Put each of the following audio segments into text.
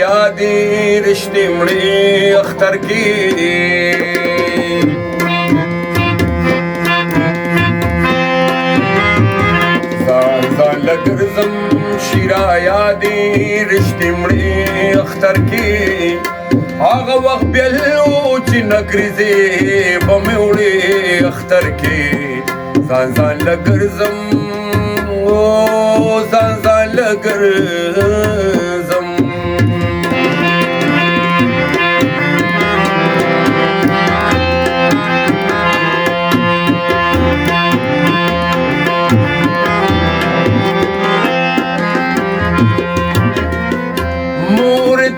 یادې رشتې مړې اختر کې ځان لګرځم شیرا یادې رشتې مړې اختر کې هغه وخت بیلو چې نګریزې به مې وړې اختر کې ځان لګرځم ځان لګرځم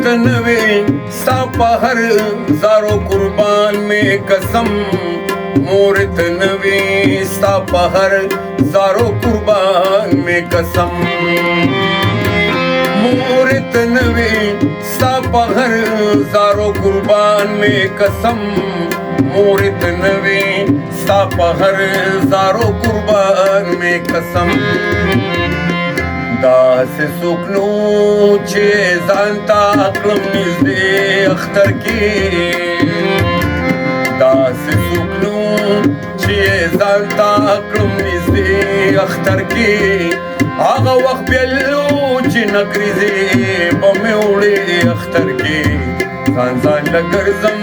تنوي ستا په هر زارو قربان میں قسم مور تنوي ستا په هر زارو قربان میں قسم مور تنوي ستا په هر زارو قربان میں قسم مور تنوي ستا په هر زارو قربان میں قسم داسې څوک نو چې ځان ته کړم نږدې اختر کې داسې څوک نو چې ځان ته کړم نږدې اختر کې هغه وخت بیلو چې نګریزې به مې وړې اختر کې ځان لګرځم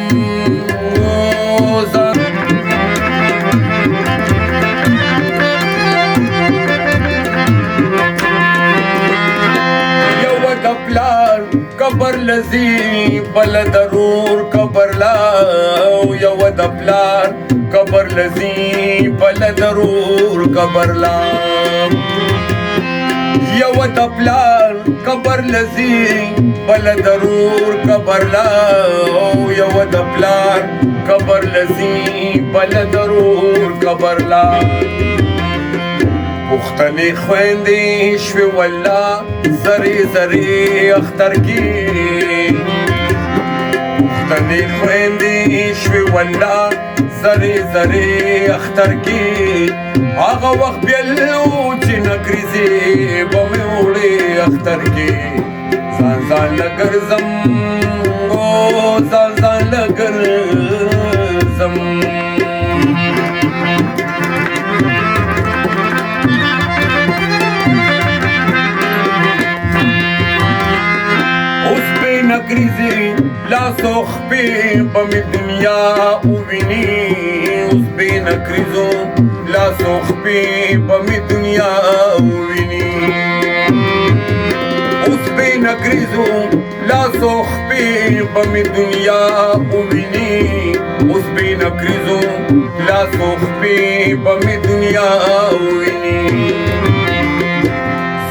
قبر لذي بل ضرور قبر لا یو د پلار قبر لذي بل ضرور قبر لا یو د پلار قبر لذي بل ضرور قبر لا یو د پلار قبر لذي بل ضرور قبر لا پختنې خويندې شوي والله زرې زرې اختر کې پختنې خويندې شوي والله زرې زرې اختر کې هغه وخت بیلو چې نګریزې به مې وړې اختر کې ځان لګرځم ځان لګرځم نګریزې لاسو خپې به مې دنیا وویني اوس بې نګریزو لاسو خپې به مې دنیا وویني اوس بې نګریزو لاسو خپې به مې دنیا وویني اوس بې نګریزو لاسو خپې به مې دنیا وویني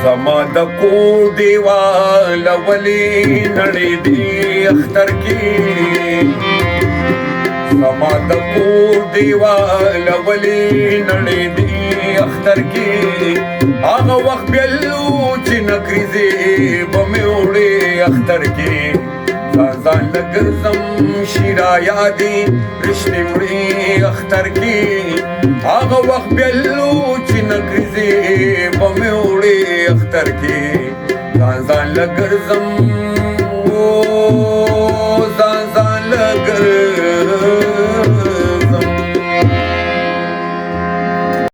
زما د کور دیوال ولې نړېدې اختر کې زما د کور دیوال ولې نړېدې اختر کې هغه وخت بیلو چې نګریزې به مې وړې اختر کې ځان لګرځم شیرا یادې رشتې مړې اختر کې هغه وخت بیلو چې نګریزې به مې وړې اختر کې ځان لګرځم ځان لګرځم